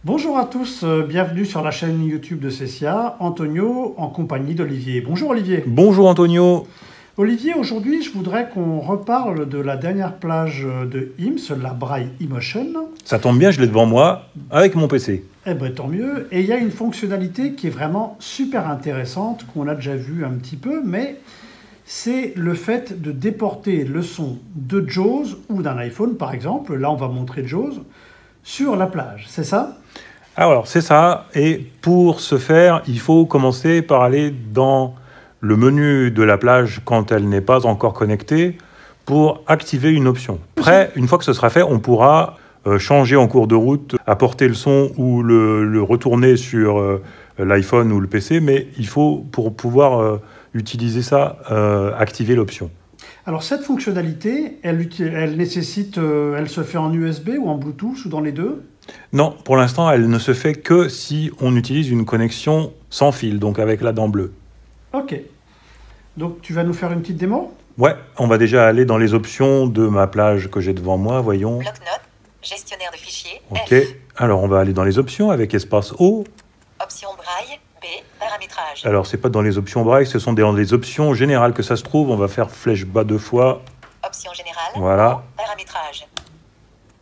Bonjour à tous, bienvenue sur la chaîne YouTube de Cecia, Antonio en compagnie d'Olivier. Bonjour Olivier. Bonjour Antonio. Olivier, aujourd'hui je voudrais qu'on reparle de la dernière plage de IMS, la Braille Emotion. Ça tombe bien, je l'ai devant moi avec mon PC. Eh bien tant mieux. Et il y a une fonctionnalité qui est vraiment super intéressante, qu'on a déjà vu un petit peu, mais c'est le fait de déporter le son de JAWS ou d'un iPhone par exemple, là on va montrer JAWS, sur la plage, c'est ça ? Alors c'est ça, et pour ce faire, il faut commencer par aller dans le menu de la plage quand elle n'est pas encore connectée pour activer une option. Après, une fois que ce sera fait, on pourra changer en cours de route, apporter le son ou le retourner sur l'iPhone ou le PC, mais il faut, pour pouvoir utiliser ça, activer l'option. Alors cette fonctionnalité, elle nécessite, elle se fait en USB ou en Bluetooth ou dans les deux ? Non, pour l'instant, elle ne se fait que si on utilise une connexion sans fil, donc avec la dent bleue. Ok. Donc tu vas nous faire une petite démo ? Ouais, on va déjà aller dans les options de ma plage que j'ai devant moi, voyons. Bloc-notes, gestionnaire de fichiers, Ok, F. alors on va aller dans les options avec espace O. Option braille, B, paramétrage. Alors c'est pas dans les options braille, ce sont dans les options générales que ça se trouve. On va faire flèche bas 2 fois. Option générale, Voilà. paramétrage.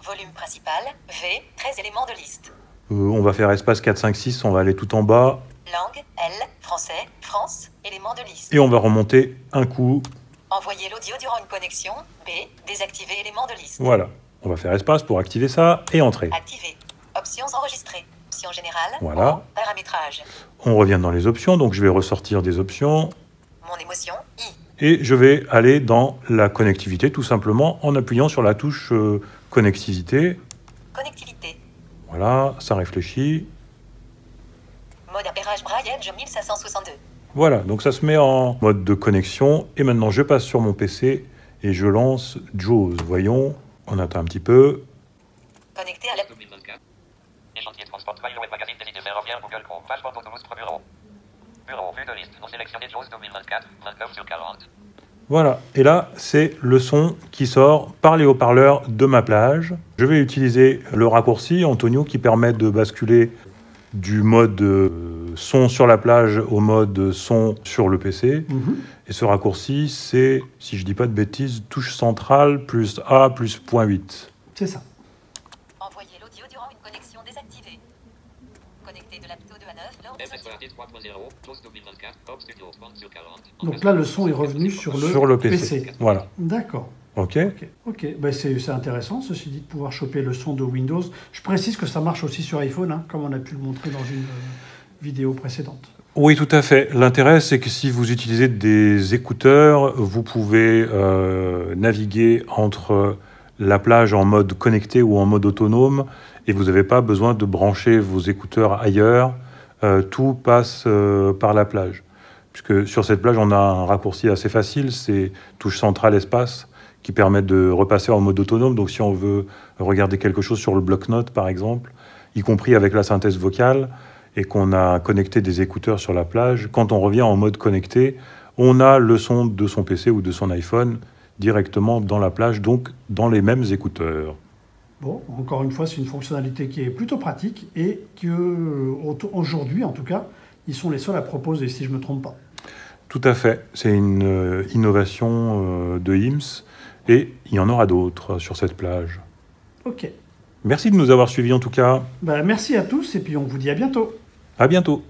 Volume principal, V, 13 éléments de liste. On va faire espace 4, 5, 6, on va aller tout en bas. Langue, L, français, France, éléments de liste. Et on va remonter un coup. Envoyer l'audio durant une connexion, B, désactiver éléments de liste. Voilà, on va faire espace pour activer ça et entrer. Activer. Options enregistrées. Option générale, Voilà. O, paramétrage. On revient dans les options, donc je vais ressortir des options. Mon émotion, I. Et je vais aller dans la connectivité, tout simplement, en appuyant sur la touche connectivité. Connectivité. Voilà, ça réfléchit. Mode appairage braille Edge 1562. Voilà, donc ça se met en mode de connexion. Et maintenant, je passe sur mon PC et je lance JAWS. Voyons, on attend un petit peu. Connecté à la... 2024. Échantillé transport Twilio Web Magazine Délité Ferroviaire Google Chrome. Page porte Toulouse Bureau. Bureau, vue de liste. Non sélectionné JAWS 2024. 29 sur 40. Voilà, et là, c'est le son qui sort par les haut-parleurs de ma plage. Je vais utiliser le raccourci, Antonio, qui permet de basculer du mode son sur la plage au mode son sur le PC. Et ce raccourci, c'est, si je dis pas de bêtises, touche centrale plus A plus .8. C'est ça. Envoyer l'audio durant une connexion désactivée. Connecté de l'apto 2 à 9 lors des audios. FSRT 3.0. JAWS 2024. Hop Studio 30 sur 40. Donc là le son est revenu sur Sur le PC. Voilà. D'accord. OK. Ok. Ben, c'est intéressant ceci dit de pouvoir choper le son de Windows. Je précise que ça marche aussi sur iPhone, hein, comme on a pu le montrer dans une vidéo précédente. Oui, tout à fait. L'intérêt, c'est que si vous utilisez des écouteurs, vous pouvez naviguer entre la plage en mode connecté ou en mode autonome et vous n'avez pas besoin de brancher vos écouteurs ailleurs. Tout passe par la plage. Puisque sur cette plage, on a un raccourci assez facile, c'est touche centrale espace, qui permet de repasser en mode autonome. Donc si on veut regarder quelque chose sur le bloc-notes, par exemple, y compris avec la synthèse vocale, et qu'on a connecté des écouteurs sur la plage, quand on revient en mode connecté, on a le son de son PC ou de son iPhone directement dans la plage, donc dans les mêmes écouteurs. Bon, encore une fois, c'est une fonctionnalité qui est plutôt pratique et que aujourd'hui, en tout cas, ils sont les seuls à proposer, si je ne me trompe pas. Tout à fait. C'est une innovation de IMS et il y en aura d'autres sur cette plage. Ok. Merci de nous avoir suivis en tout cas. Ben, merci à tous et puis on vous dit à bientôt. À bientôt.